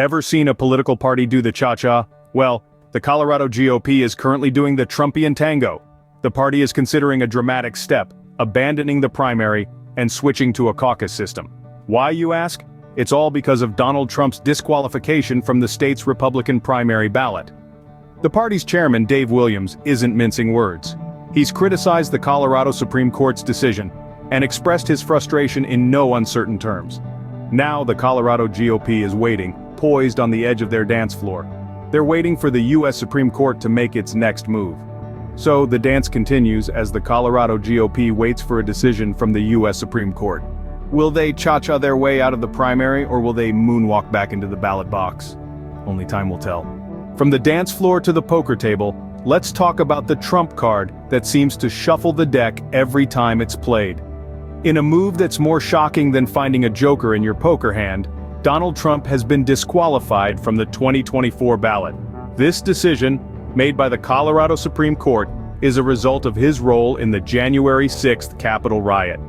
Ever seen a political party do the cha-cha? Well, the Colorado GOP is currently doing the Trumpian tango. The party is considering a dramatic step, abandoning the primary and switching to a caucus system. Why, you ask? It's all because of Donald Trump's disqualification from the state's Republican primary ballot. The party's chairman, Dave Williams, isn't mincing words. He's criticized the Colorado Supreme Court's decision and expressed his frustration in no uncertain terms. Now the Colorado GOP is waiting, poised on the edge of their dance floor. They're waiting for the U.S. Supreme Court to make its next move. So the dance continues as the Colorado GOP waits for a decision from the U.S. Supreme Court. Will they cha-cha their way out of the primary, or will they moonwalk back into the ballot box? Only time will tell. From the dance floor to the poker table, let's talk about the Trump card that seems to shuffle the deck every time it's played. In a move that's more shocking than finding a joker in your poker hand, Donald Trump has been disqualified from the 2024 ballot. This decision, made by the Colorado Supreme Court, is a result of his role in the January 6th Capitol riot.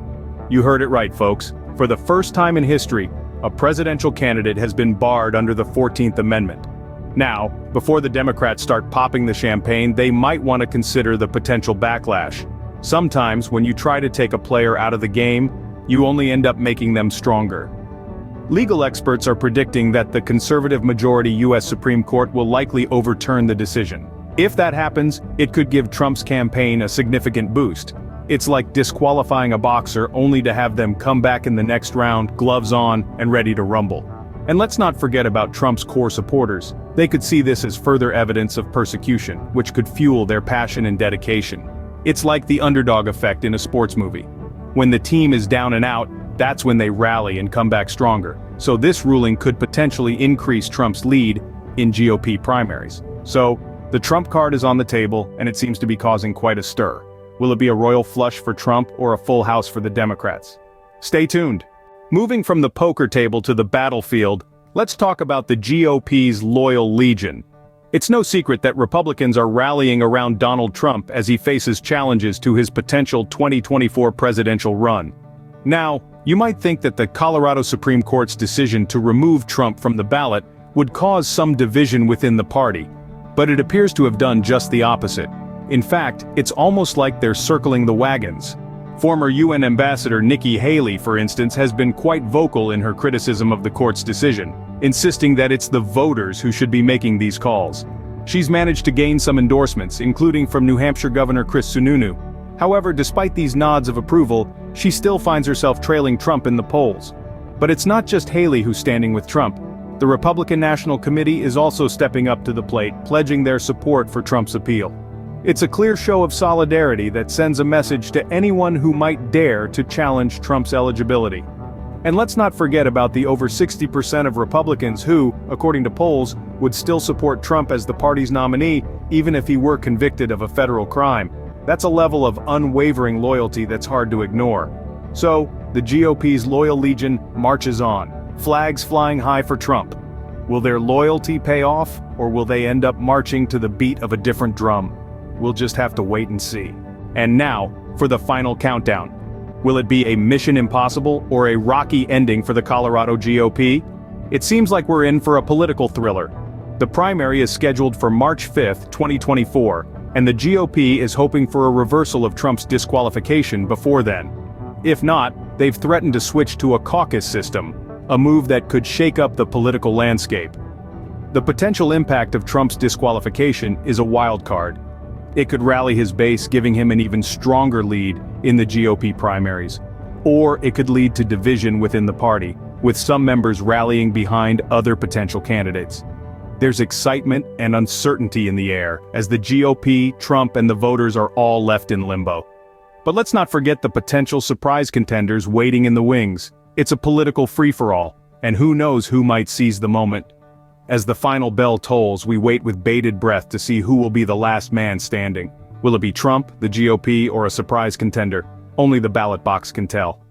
You heard it right, folks. For the first time in history, a presidential candidate has been barred under the 14th Amendment. Now, before the Democrats start popping the champagne, they might want to consider the potential backlash. Sometimes, when you try to take a player out of the game, you only end up making them stronger. Legal experts are predicting that the conservative-majority U.S. Supreme Court will likely overturn the decision. If that happens, it could give Trump's campaign a significant boost. It's like disqualifying a boxer only to have them come back in the next round, gloves on, and ready to rumble. And let's not forget about Trump's core supporters. They could see this as further evidence of persecution, which could fuel their passion and dedication. It's like the underdog effect in a sports movie. When the team is down and out, that's when they rally and come back stronger. So this ruling could potentially increase Trump's lead in GOP primaries. So, the Trump card is on the table, and it seems to be causing quite a stir. Will it be a royal flush for Trump or a full house for the Democrats? Stay tuned. Moving from the poker table to the battlefield, let's talk about the GOP's loyal legion. It's no secret that Republicans are rallying around Donald Trump as he faces challenges to his potential 2024 presidential run. Now, you might think that the Colorado Supreme Court's decision to remove Trump from the ballot would cause some division within the party, but it appears to have done just the opposite. In fact, it's almost like they're circling the wagons. Former UN Ambassador Nikki Haley, for instance, has been quite vocal in her criticism of the court's decision, insisting that it's the voters who should be making these calls. She's managed to gain some endorsements, including from New Hampshire Governor Chris Sununu. However, despite these nods of approval, she still finds herself trailing Trump in the polls. But it's not just Haley who's standing with Trump. The Republican National Committee is also stepping up to the plate, pledging their support for Trump's appeal. It's a clear show of solidarity that sends a message to anyone who might dare to challenge Trump's eligibility. And let's not forget about the over 60% of Republicans who, according to polls, would still support Trump as the party's nominee, even if he were convicted of a federal crime. That's a level of unwavering loyalty that's hard to ignore. So, the GOP's loyal legion marches on, flags flying high for Trump. Will their loyalty pay off, or will they end up marching to the beat of a different drum? We'll just have to wait and see. And now, for the final countdown. Will it be a mission impossible or a rocky ending for the Colorado GOP? It seems like we're in for a political thriller. The primary is scheduled for March 5th, 2024, and the GOP is hoping for a reversal of Trump's disqualification before then. If not, they've threatened to switch to a caucus system, a move that could shake up the political landscape. The potential impact of Trump's disqualification is a wild card. It could rally his base, giving him an even stronger lead in the GOP primaries. Or it could lead to division within the party, with some members rallying behind other potential candidates. There's excitement and uncertainty in the air, as the GOP, Trump, and the voters are all left in limbo. But let's not forget the potential surprise contenders waiting in the wings. It's a political free-for-all, and who knows who might seize the moment. As the final bell tolls, we wait with bated breath to see who will be the last man standing. Will it be Trump, the GOP, or a surprise contender? Only the ballot box can tell.